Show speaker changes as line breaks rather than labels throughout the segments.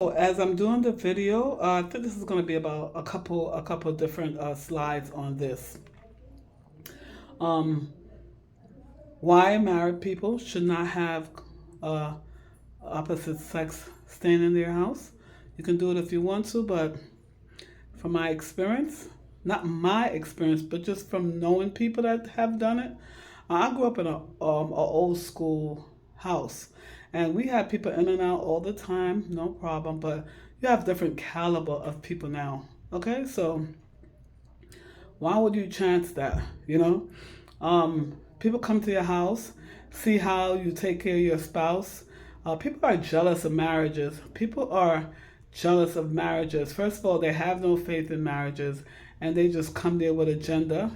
As I'm doing the video, I think this is going to be about a couple different slides on this. Um, why married people should not have uh, opposite sex staying in their house. You can do it if you want to, but from my experience, not my experience, but just from knowing people that have done it, I grew up in a old school house, and we had people in and out all the time, no problem. But you have different caliber of people now. Okay, so why would you chance that? People come to your house, see how you take care of your spouse. People are jealous of marriages. People are jealous of marriages. First of all, they have no faith in marriages, and they just come there with agenda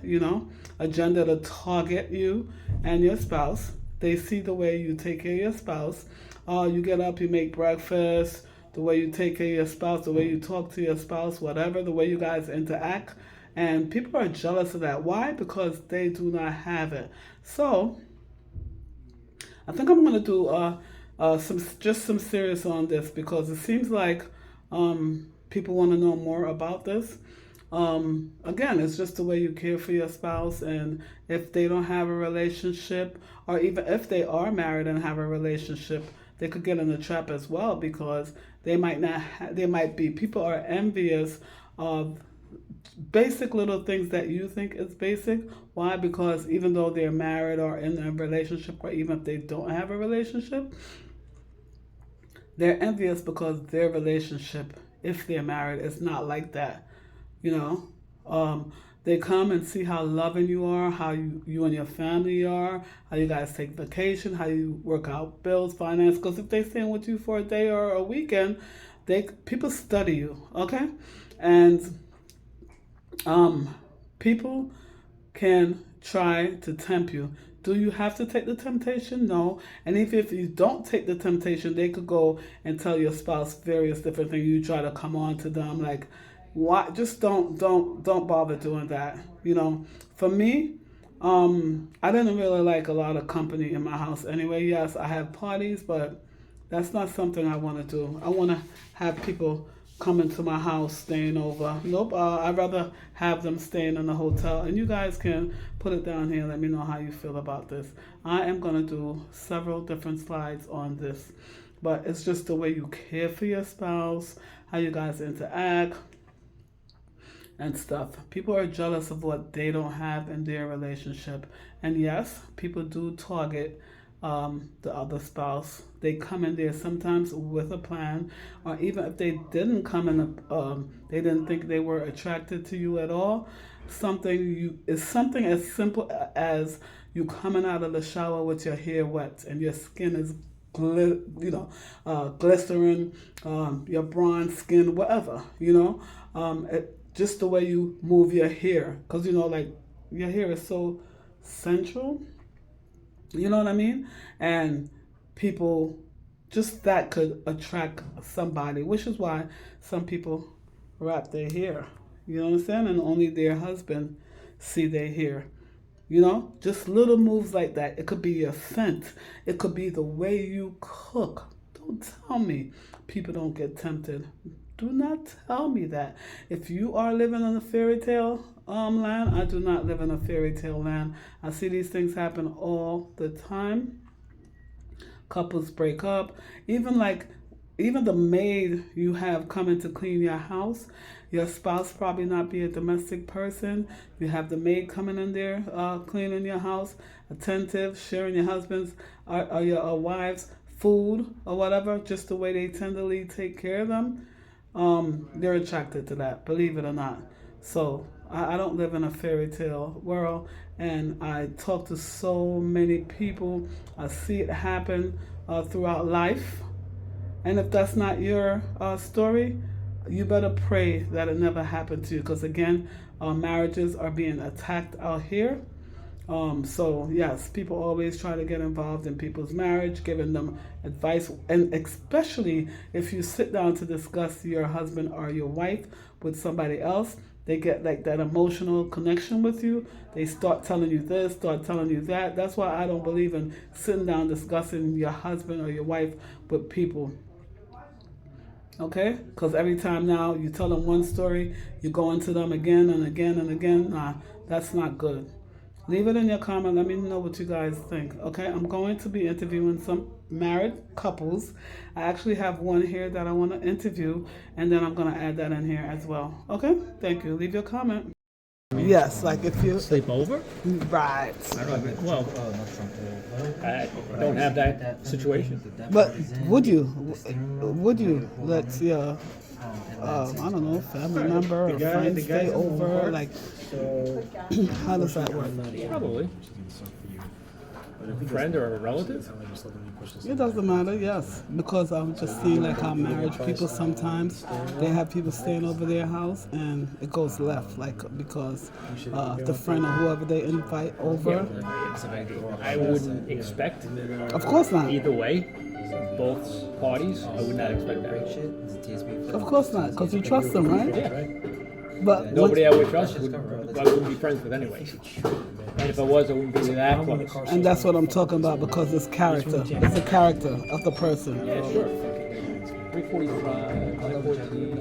to target you and your spouse. They see the way you take care of your spouse. You get up, you make breakfast, the way you take care of your spouse, the way you talk to your spouse, whatever, the way you guys interact. And people are jealous of that. Why? Because they do not have it. So I think I'm gonna do some serious on this because it seems like people want to know more about this. Again, it's just the way you care for your spouse, and if they don't have a relationship, or even if they are married and have a relationship, they could get in a trap as well because they might not. They might be people are envious of basic little things that you think is basic. Why? Because even though they're married or in a relationship, or even if they don't have a relationship, they're envious because their relationship, if they're married, is not like that. You know, they come and see how loving you are, how you and your family are, how you guys take vacation, how you work out bills, finance. Because if they stay with you for a day or a weekend, they people study you, okay, and um, people can try to tempt you. Do you have to take the temptation? No. And if you don't take the temptation, they could go and tell your spouse various different things. You try to come on to them like, why? Just don't bother doing that. For me, I didn't really like a lot of company in my house anyway. Yes, I have parties, but that's not something I want to do. I want to have people coming to my house, staying over. Nope, I'd rather have them staying in the hotel. And you guys can put it down here. Let me know how you feel about this. I am going to do several different slides on this. But it's just the way you care for your spouse, how you guys interact, and stuff. People are jealous of what they don't have in their relationship. And yes, people do target the other spouse. They come in there sometimes with a plan, or even if they didn't come in, they didn't think they were attracted to you at all. Something as simple as you coming out of the shower with your hair wet and your skin is glistering, your bronze skin, whatever, just the way you move your hair, because like your hair is so central, you know what I mean? And people, just that could attract somebody, which is why some people wrap their hair, you know what I'm saying? And only their husband see their hair. Just little moves like that. It could be your scent. It could be the way you cook. Don't tell me people don't get tempted. Do not tell me that. If you are living in a fairy tale land, I do not live in a fairy tale land. I see these things happen all the time. Couples break up. Even the maid you have coming to clean your house, your spouse probably not be a domestic person. You have the maid coming in there cleaning your house, attentive, sharing your husband's or your wife's food or whatever, just the way they tenderly take care of them. They're attracted to that, believe it or not. So I don't live in a fairy tale world, and I talk to so many people. I see it happen throughout life. And if that's not your story, you better pray that it never happened to you. Because again, marriages are being attacked out here. So yes, people always try to get involved in people's marriage, giving them advice, and especially if you sit down to discuss your husband or your wife with somebody else, they get like that emotional connection with you. They start telling you this, start telling you that. That's why I don't believe in sitting down discussing your husband or your wife with people. Okay? Because every time now you tell them one story, you go into them again and again and again. Nah, that's not good. Leave it in your comment. Let me know what you guys think. Okay? I'm going to be interviewing some married couples. I actually have one here that I want to interview, and then I'm going to add that in here as well. Okay? Thank you. Leave your comment. Yes, like if you
Sleep over?
right.
I don't know. Well, I don't have that situation.
But would you? Would you let your I don't know, family member or friend stay over? Like, how does that work?
Probably. A friend or a relative?
It doesn't matter, yes, because I'm just seeing like how married people sometimes they have people staying over their house and it goes left, like because the friend or whoever they invite over.
I wouldn't expect.
Of course not.
Either way, both parties, I would not expect that.
Of course not, because you trust them, right?
Yeah.
But
Nobody I would trust, I wouldn't be friends with anyway. And if I was, I wouldn't be that close.
and that's what I'm talking about because it's character. It's the character of the person.
Yeah, sure. 345, 514.